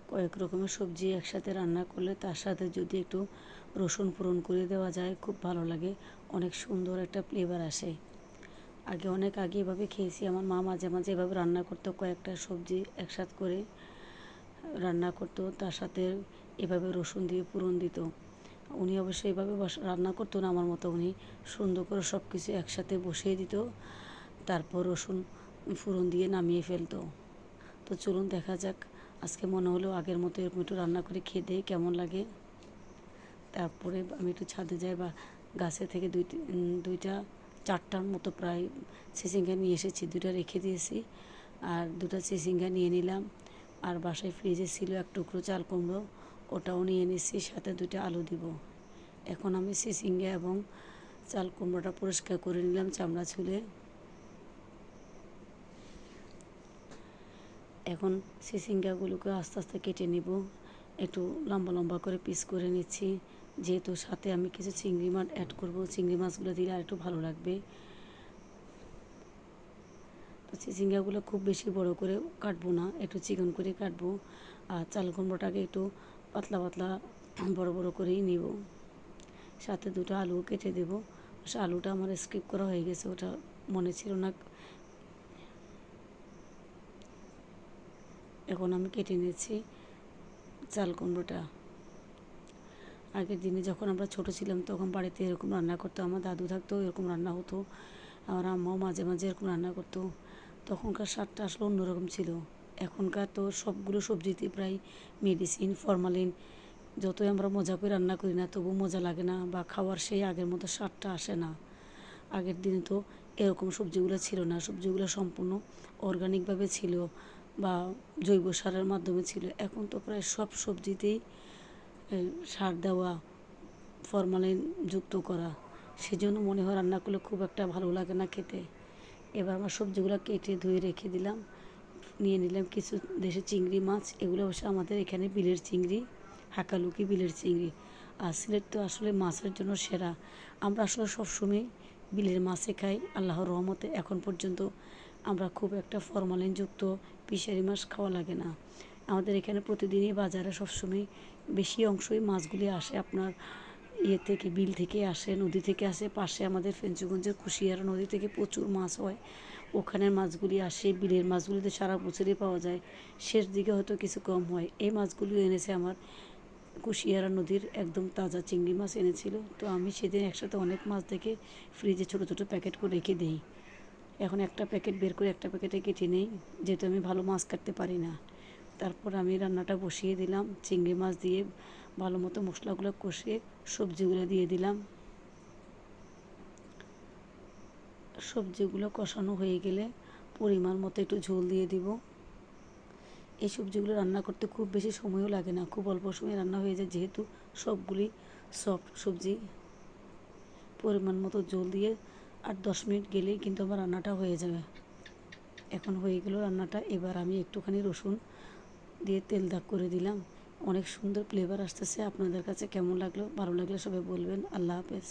কয়েক রকমের সবজি একসাথে রান্না করলে তার সাথে যদি একটু রসুন ফোড়ন করে দেওয়া যায় খুব ভালো লাগে, অনেক সুন্দর একটা ফ্লেভার আসে। অনেক আগে এভাবে খেয়েছি, আমার মা মাঝে মাঝে এভাবে রান্না করতো, কয়েকটা সবজি একসাথে করে রান্না করতো, তার সাথে এভাবে রসুন দিয়ে ফোড়ন দিত। উনি অবশ্যই এভাবে রান্না করতো না আমার মতো, উনি সুন্দর করে সব কিছু একসাথে বসিয়ে দিত, তারপর রসুন ফোড়ন দিয়ে নামিয়ে ফেলতো। তো চলুন দেখা যাক, আজকে মনে হলো আগের মতো এরকম একটু রান্না করে খেয়ে দেই কেমন লাগে। তারপরে আমি একটু ছাদে যাই বা গাছে থেকে দুইটা চারটার মতো প্রায় চিচিঙ্গা নিয়ে এসেছি, দুইটা রেখে দিয়েছি, আর দুটো চিচিঙ্গা নিয়ে নিলাম। আর বাসায় ফ্রিজে ছিল এক টুকরো চাল কুমড়ো, ওটাও নিয়ে নিচ্ছি, সাথে দুটো আলু দিব। এখন আমি চিচিঙ্গা এবং চাল কুমড়োটা পরিষ্কার করে নিলাম চামড়া ছুলে। এখন চিচিঙ্গাগুলোকে আস্তে আস্তে কেটে নিব, একটু লম্বা লম্বা করে পিস করে নিচ্ছি, যেহেতু সাথে আমি কিছু চিংড়ি মাছ অ্যাড করব, চিংড়ি মাছগুলো দিলে আর একটু ভালো লাগবে। তো চিচিঙ্গাগুলো খুব বেশি বড় করে কাটবো না, একটু চিকন করে কাটবো। আর চাল কুমড়োটাকে একটু পাতলা পাতলা বড় বড় করেই নিব, সাথে দুটো আলু কেটে দেব। আলুটা আমার স্কিপ করা হয়ে গেছে, ওটা মনে ছিল না। এখন আমি কেটে নিয়েছি চাল কুমড়োটা। আগের দিনে যখন আমরা ছোট ছিলাম তখন বাড়িতে এরকম রান্না করতো, আমার দাদু থাকতো এরকম রান্না হতো, আমার আম্মাও মাঝে মাঝে এরকম রান্না করতো। তখনকার স্বাদটা আসলে অন্যরকম ছিল। এখনকার তো সবগুলো সবজিতে প্রায় মেডিসিন, ফরমালিন, যতই আমরা মজা করে রান্না করি না তবু মজা লাগে না, বা খাওয়ার সেই আগের মতো স্বাদটা আসে না। আগের দিনে তো এরকম সবজিগুলো ছিল না, সবজিগুলো সম্পূর্ণ অর্গানিকভাবে ছিল বা জৈব সারের মাধ্যমে ছিল। এখন তো প্রায় সব সবজিতেই সার দেওয়া, ফরমালিন যুক্ত করা, সেজন্য মনে হয় রান্না করলে খুব একটা ভালো লাগে না খেতে। এবার আমার সবজিগুলো কেটে ধুয়ে রেখে দিলাম, নিয়ে নিলাম কিছু দেশি চিংড়ি মাছ। এগুলো অবশ্য আমাদের এখানে বিলের চিংড়ি, হাকালুকি বিলের চিংড়ি। আর সিলেট তো আসলে মাছের জন্য সেরা, আমরা আসলে সবসময় বিলের মাছে খাই। আল্লাহর রহমতে এখন পর্যন্ত আমরা খুব একটা ফরমালিনযুক্ত ফিশারি মাছ খাওয়া লাগে না। আমাদের এখানে প্রতিদিনই বাজারে সবসময় বেশি অংশই মাছগুলি আসে আপনার থেকে, বিল থেকে আসে, নদী থেকে আসে। পাশে আমাদের ফেঞ্চুগঞ্জের কুশিয়ারা নদী থেকে প্রচুর মাছ হয়, ওখানের মাছগুলি আসে। বিলের মাছগুলিতে সারা বছরই পাওয়া যায়, শেষ দিকে হয়তো কিছু কম হয়। এই মাছগুলি এনেছে আমার কুশিয়ারা নদীর একদম তাজা চিংড়ি মাছ এনেছিল। তো আমি সেদিন একসাথে অনেক মাছ দেখে ফ্রিজে ছোটো ছোটো প্যাকেট করে রেখে দিই। এখন একটা প্যাকেট বের করে একটা প্যাকেটে কেটে নেই, যেহেতু আমি ভালো মাছ কাটতে পারি না। তারপর আমি রান্নাটা বসিয়ে দিলাম, চিংড়ি মাছ দিয়ে ভালো মতো মশলাগুলো কষিয়ে সবজিগুলো দিয়ে দিলাম। সবজিগুলো কষানো হয়ে গেলে পরিমাণ মতো একটু ঝোল দিয়ে দিব। এই সবজিগুলো রান্না করতে খুব বেশি সময়ও লাগে না, খুব অল্প সময়ে রান্না হয়ে যায়, যেহেতু সবগুলি সফট সবজি। পরিমাণ মতো ঝোল দিয়ে 8-10 মিনিট গেলেই কিন্তু আমার রান্নাটা হয়ে যাবে। এখন হয়ে গেল রান্নাটা। এবার আমি একটুখানি রসুন দিয়ে তেল দাগ করে দিলাম, অনেক সুন্দর ফ্লেভার আসতেছে। আপনাদের কাছে কেমন লাগলো? ভালো লাগলে সবাই বলবেন। আল্লাহ হাফেজ।